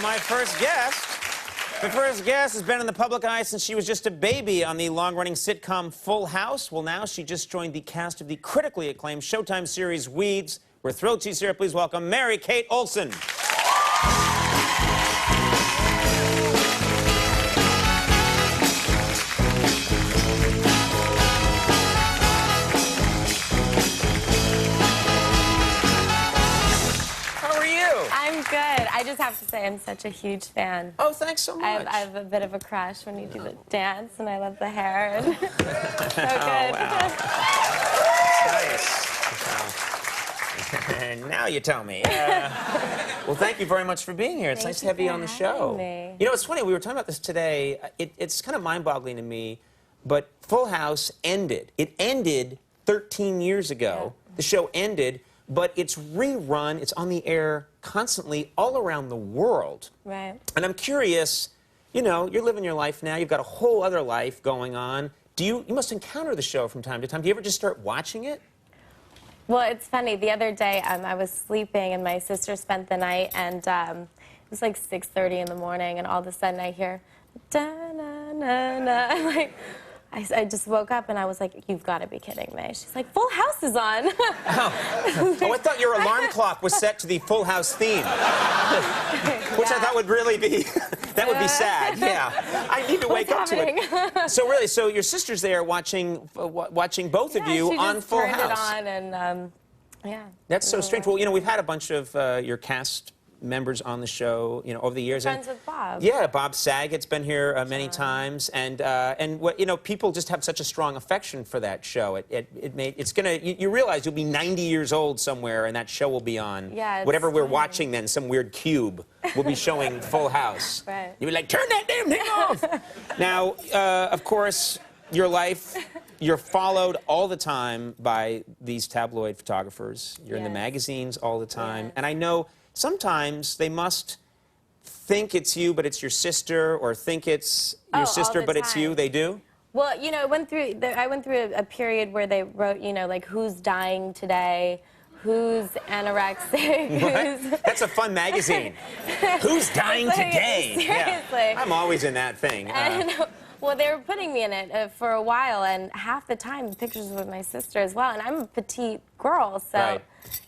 my first guest. My first guest has been in the public eye since she was just a baby on the long-running sitcom Full House. Well, now she just joined the cast of the critically acclaimed Showtime series Weeds. We're thrilled she's here. Please welcome Mary-Kate Olsen. I'm good. I just have to say I'm such a huge fan. Oh, thanks so much. I have a bit of a crush when you do the dance, and I love the hair. And so good. Oh, wow. Nice. And now you tell me. Well, thank you very much for being here. It's nice to have you on the show. Me. You know, it's funny. We were talking about this today. It's kind of mind-boggling to me, but Full House ended. It ended 13 years ago. Yeah. The show ended. But it's rerun, it's on the air constantly all around the world. Right. And I'm curious, you know, you're living your life now, you've got a whole other life going on. You must encounter the show from time to time. Do you ever just start watching it? Well, it's funny. The other day, I was sleeping, and my sister spent the night, and it was like 6:30 in the morning, and all of a sudden I hear, da-na-na-na. Like, I just woke up and I was like, you've got to be kidding me. She's like, Full House is on. Oh, I thought your alarm clock was set to the Full House theme. Which I thought would really be, that would be sad, yeah. I need to wake up to it. So really, so your sister's there watching both of you on Full House. She just turned it on and, yeah. That's so strange. Well, you know, we've had a bunch of your cast members on the show, you know, over the years. Friends with Bob. Yeah, Bob Saget's been here many times, and what, you know, people just have such a strong affection for that show. It's gonna. You realize you'll be 90 years old somewhere, and that show will be on. Yeah. Whatever we're watching then, some weird cube will be showing Full House. Right. You'll be like, turn that damn thing off. Now, of course, your life. You're followed all the time by these tabloid photographers. You're in the magazines all the time, and I know. Sometimes they must think it's you, but it's your sister, or think it's your sister, but it's you. They do? Well, you know, I went through a period where they wrote, you know, like, who's dying today, who's anorexic, who's... That's a fun magazine. Who's dying today? Seriously. Yeah. I'm always in that thing. Well, they were putting me in it for a while, and half the time, pictures with my sister as well. And I'm a petite girl, so,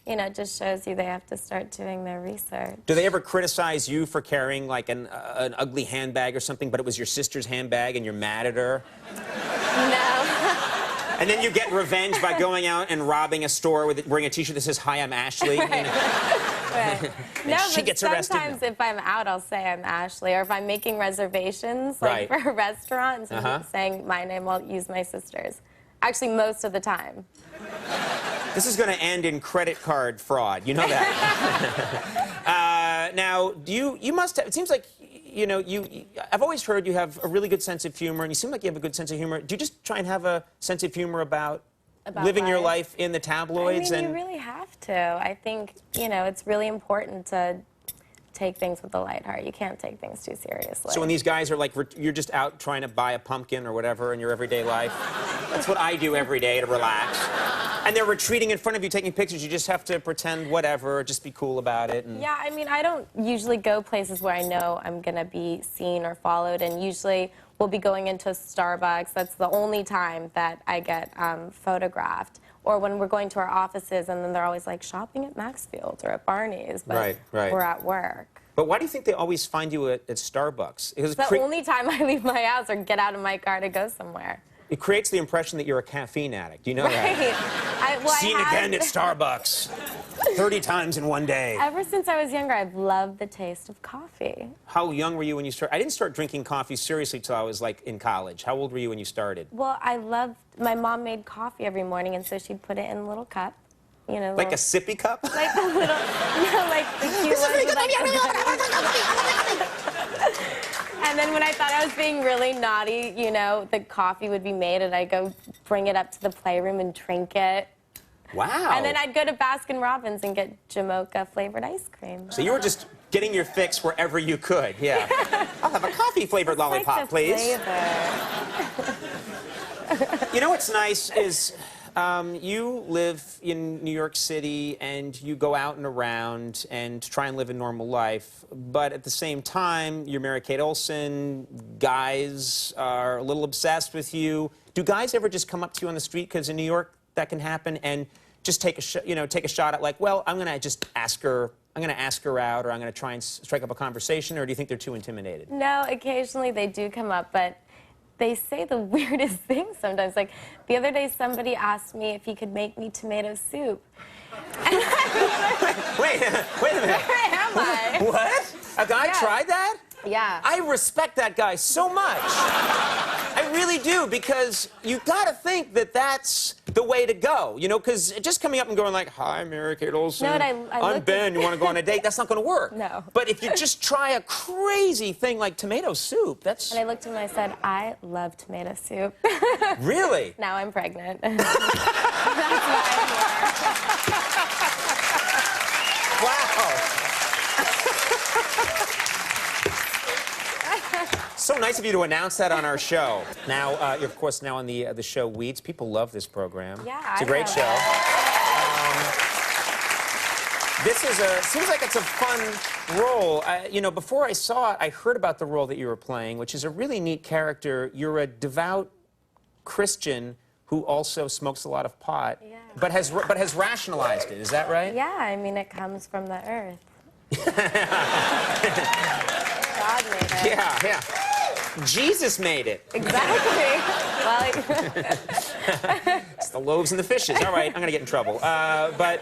you know, it just shows you they have to start doing their research. Do they ever criticize you for carrying, like, an ugly handbag or something, but it was your sister's handbag and you're mad at her? No. And then you get revenge by going out and robbing a store wearing a T-shirt that says, "Hi, I'm Ashley." Right. You know? Right. No, she gets arrested. Sometimes if I'm out, I'll say I'm Ashley, or if I'm making reservations, like for restaurants, and saying my name, I'll use my sister's. Actually, most of the time. This is going to end in credit card fraud. You know that. Now, you must have, it seems like, you know, I've always heard you have a really good sense of humor, and you seem like you have a good sense of humor. Do you just try and have a sense of humor about living your life in the tabloids? I mean, you really have to. I think, you know, it's really important to take things with a light heart. You can't take things too seriously. So when these guys are like, you're just out trying to buy a pumpkin or whatever in your everyday life, that's what I do every day to relax. And they're retreating in front of you, taking pictures. You just have to pretend whatever, just be cool about it. And... Yeah, I mean, I don't usually go places where I know I'm going to be seen or followed, and usually we'll be going into Starbucks. That's the only time that I get photographed. Or when we're going to our offices, and then they're always like, shopping at Maxfield or at Barney's, but we're at work. But why do you think they always find you at Starbucks? It's the only time I leave my house or get out of my car to go somewhere. It creates the impression that you're a caffeine addict. You know that? Seen again at Starbucks. 30 times in one day. Ever since I was younger, I've loved the taste of coffee. How young were you when you started? I didn't start drinking coffee seriously till I was, like, in college. How old were you when you started? Well, my mom made coffee every morning, and so she'd put it in a little cup. You know, like a sippy cup? Like the little, no, like the cute one with like... And then when I thought I was being really naughty, you know, the coffee would be made, and I'd go bring it up to the playroom and drink it. Wow. And then I'd go to Baskin-Robbins and get Jamocha-flavored ice cream. So you were just getting your fix wherever you could, yeah. I'll have a coffee-flavored lollipop, please. Flavor. You know what's nice is you live in New York City and you go out and around and try and live a normal life, but at the same time, you're married Kate Olsen, guys are a little obsessed with you. Do guys ever just come up to you on the street, because in New York that can happen, and just take a shot at, like, well, I'm going to just ask her, I'm going to ask her out, or I'm going to try and strike up a conversation, or do you think they're too intimidated? No, occasionally they do come up, but they say the weirdest things sometimes. Like, the other day, somebody asked me if he could make me tomato soup. Wait a minute. Where am I? What? A guy tried that? Yeah. I respect that guy so much. I really do, because you got to think that that's the way to go, you know, because just coming up and going like, hi, Mary Kate Olsen, No, I'm Ben, you want to go on a date, that's not going to work. No. But if you just try a crazy thing like tomato soup, that's... And I looked at him and I said, I love tomato soup. Really? Now I'm pregnant. That's why I'm here. Wow. So nice of you to announce that on our show. Now, you're of course now on the show Weeds. People love this program. Yeah, it's a great show. This is seems like it's a fun role. You know, before I saw it, I heard about the role that you were playing, which is a really neat character. You're a devout Christian who also smokes a lot of pot, but has rationalized it. Is that right? Yeah, I mean, it comes from the earth. God made it. Yeah. Jesus made it. Exactly. Well, It's the loaves and the fishes. All right, I'm going to get in trouble. But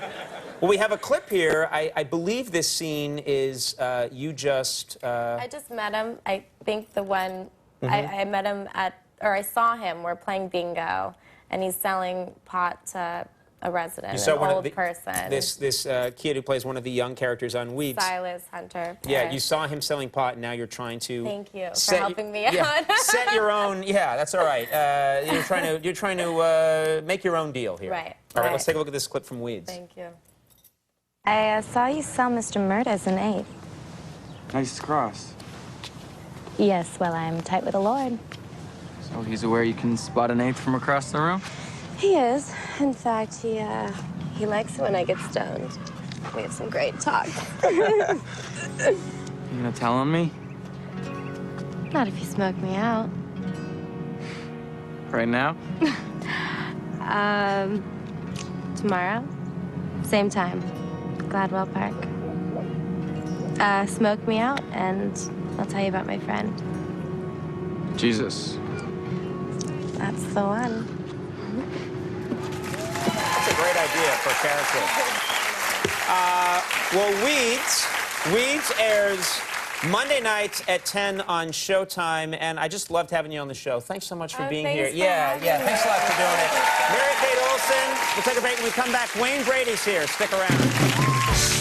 we have a clip here. I believe this scene is you just... I just met him. I think the one... I met him at... Or I saw him. We're playing bingo, and he's selling pot to a resident, an old person. This kid who plays one of the young characters on Weeds. Silas Hunter. Yeah, you saw him selling pot, and now you're trying to... Thank you for helping me out. Set your own... Yeah, that's all right. You're trying to make your own deal here. Right. All right, let's take a look at this clip from Weeds. Thank you. I saw you sell Mr. Murda's an eighth. Nice cross. Yes, well, I'm tight with the Lord. So he's aware you can spot an eighth from across the room? He is. In fact, he likes it when I get stoned. We have some great talks. You gonna tell on me? Not if you smoke me out. Right now? Tomorrow, same time, Gladwell Park. Smoke me out, and I'll tell you about my friend. Jesus. That's the one. That's a great idea for a character. Well, Weeds airs Monday nights at 10 on Showtime, and I just loved having you on the show. Thanks so much for being here. Thanks for Thanks a lot for doing it. Mary Kate Olsen. We'll take a break when we come back. Wayne Brady's here. Stick around.